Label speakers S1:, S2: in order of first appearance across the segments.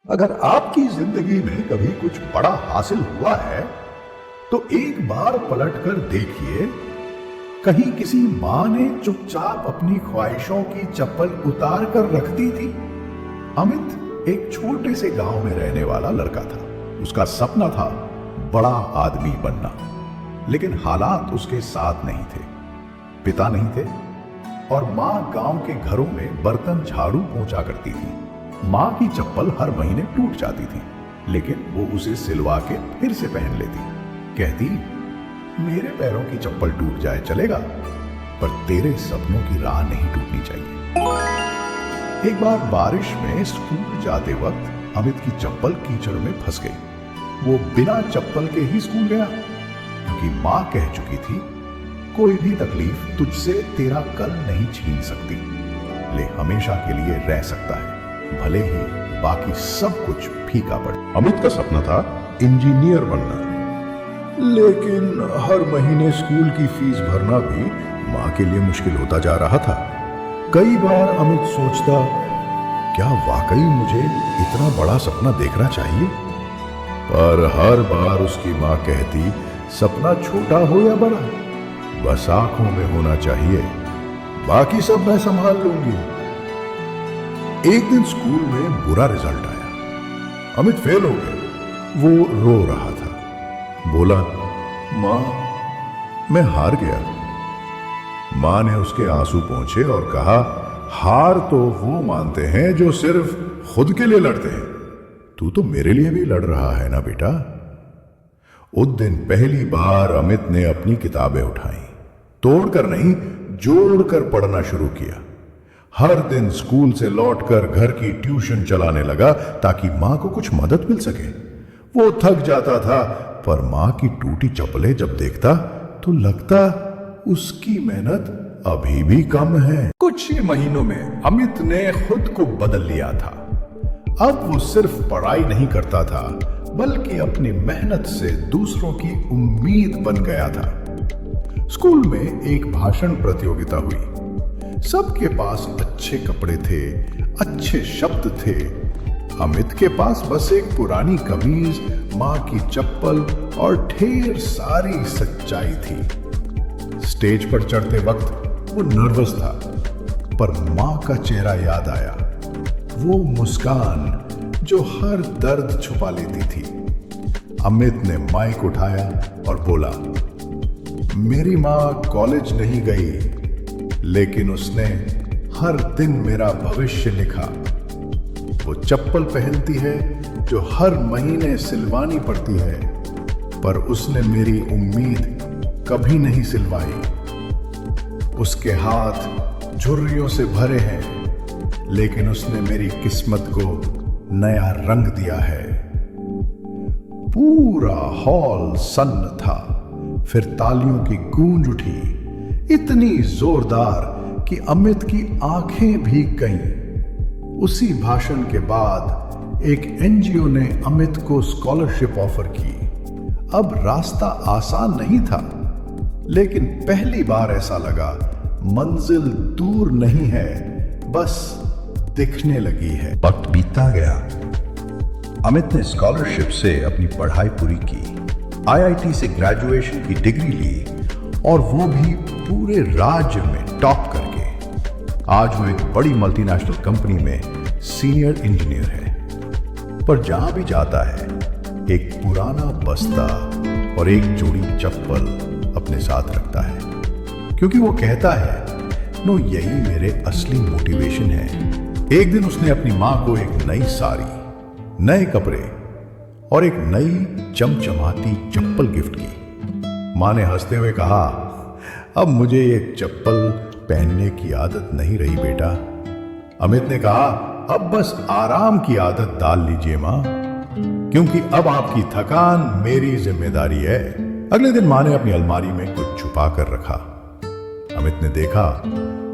S1: अगर आपकी जिंदगी में कभी कुछ बड़ा हासिल हुआ है तो एक बार पलटकर देखिए, कहीं किसी मां ने चुपचाप अपनी ख्वाहिशों की चप्पल उतार कर रख दी थी। अमित एक छोटे से गांव में रहने वाला लड़का था। उसका सपना था बड़ा आदमी बनना, लेकिन हालात उसके साथ नहीं थे। पिता नहीं थे और मां गांव के घरों में बर्तन झाड़ू पहुंचा करती थी। मां की चप्पल हर महीने टूट जाती थी, लेकिन वो उसे सिलवा के फिर से पहन लेती। कहती, मेरे पैरों की चप्पल टूट जाए चलेगा, पर तेरे सपनों की राह नहीं टूटनी चाहिए। एक बार बारिश में स्कूल जाते वक्त अमित की चप्पल कीचड़ में फंस गई। वो बिना चप्पल के ही स्कूल गया, क्योंकि मां कह चुकी थी, कोई भी तकलीफ तुझसे तेरा कल नहीं छीन सकती, ले हमेशा के लिए रह सकता है, भले ही बाकी सब कुछ फीका पड़े। अमित का सपना था इंजीनियर बनना, लेकिन हर महीने स्कूल की फीस भरना भी मां के लिए मुश्किल होता जा रहा था। कई बार अमित सोचता, क्या वाकई मुझे इतना बड़ा सपना देखना चाहिए? पर हर बार उसकी मां कहती, सपना छोटा हो या बड़ा, बस आंखों में होना चाहिए, बाकी सब मैं संभाल लूंगी। एक दिन स्कूल में बुरा रिजल्ट आया। अमित फेल हो गया। वो रो रहा था। बोला, मां, मैं हार गया। मां ने उसके आंसू पोंछे और कहा, हार तो वो मानते हैं जो सिर्फ खुद के लिए लड़ते हैं। तू तो मेरे लिए भी लड़ रहा है ना बेटा। उस दिन पहली बार अमित ने अपनी किताबें उठाई, तोड़कर नहीं जोड़कर पढ़ना शुरू किया। हर दिन स्कूल से लौटकर घर की ट्यूशन चलाने लगा ताकि मां को कुछ मदद मिल सके। वो थक जाता था, पर मां की टूटी चप्पलें जब देखता तो लगता उसकी मेहनत अभी भी कम है। कुछ ही महीनों में अमित ने खुद को बदल लिया था। अब वो सिर्फ पढ़ाई नहीं करता था, बल्कि अपनी मेहनत से दूसरों की उम्मीद बन गया था। स्कूल में एक भाषण प्रतियोगिता हुई। सबके पास अच्छे कपड़े थे, अच्छे शब्द थे। अमित के पास बस एक पुरानी कमीज, मां की चप्पल और ढेर सारी सच्चाई थी। स्टेज पर चढ़ते वक्त वो नर्वस था, पर मां का चेहरा याद आया, वो मुस्कान जो हर दर्द छुपा लेती थी। अमित ने माइक उठाया और बोला, मेरी मां कॉलेज नहीं गई, लेकिन उसने हर दिन मेरा भविष्य लिखा। वो चप्पल पहनती है जो हर महीने सिलवानी पड़ती है, पर उसने मेरी उम्मीद कभी नहीं सिलवाई। उसके हाथ झुर्रियों से भरे हैं, लेकिन उसने मेरी किस्मत को नया रंग दिया है। पूरा हॉल सन्न था। फिर तालियों की गूंज उठी, इतनी जोरदार कि अमित की आंखें भीग गईं। उसी भाषण के बाद एक एनजीओ ने अमित को स्कॉलरशिप ऑफर की। अब रास्ता आसान नहीं था, लेकिन पहली बार ऐसा लगा मंजिल दूर नहीं है, बस दिखने लगी है। वक्त बीतता गया। अमित ने स्कॉलरशिप से अपनी पढ़ाई पूरी की, आईआईटी से ग्रेजुएशन की डिग्री ली, और वो भी पूरे राज्य में टॉप करके। आज वो एक बड़ी मल्टीनेशनल कंपनी में सीनियर इंजीनियर है। पर जहां भी जाता है, एक पुराना बस्ता और एक जोड़ी चप्पल अपने साथ रखता है, क्योंकि वो कहता है, नो, यही मेरे असली मोटिवेशन है। एक दिन उसने अपनी मां को एक नई साड़ी, नए कपड़े और एक नई चमचमाती चप्पल गिफ्ट की। मां ने हंसते हुए कहा, अब मुझे ये चप्पल पहनने की आदत नहीं रही बेटा। अमित ने कहा, अब बस आराम की आदत डाल लीजिए मां, क्योंकि अब आपकी थकान मेरी जिम्मेदारी है। अगले दिन मां ने अपनी अलमारी में कुछ छुपा कर रखा। अमित ने देखा,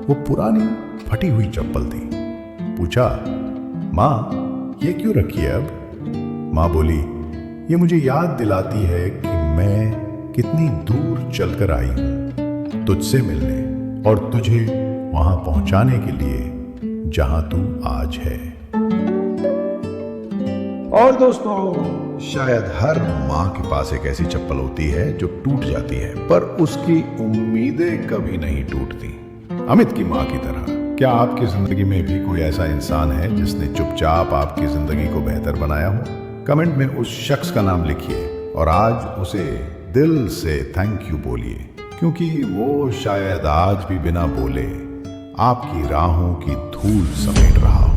S1: वो पुरानी फटी हुई चप्पल थी। पूछा, मां, ये क्यों रखी है अब? मां बोली, ये मुझे याद दिलाती है कि मैं कितनी दूर चलकर आई हूं तुझसे मिलने और तुझे वहां पहुंचाने के लिए जहां तू आज है। और दोस्तों, शायद हर माँ के पास एक ऐसी चप्पल होती है जो टूट जाती है, पर उसकी उम्मीदें कभी नहीं टूटती। अमित की माँ की तरह। क्या आपकी जिंदगी में भी कोई ऐसा इंसान है जिसने चुपचाप आपकी जिंदगी को बेहतर बनाया हो? कमेंट में उस शख्स का नाम लिखिए और आज उसे दिल से थैंक यू बोलिए, क्योंकि वो शायद आज भी बिना बोले आपकी राहों की धूल समेट रहा हो।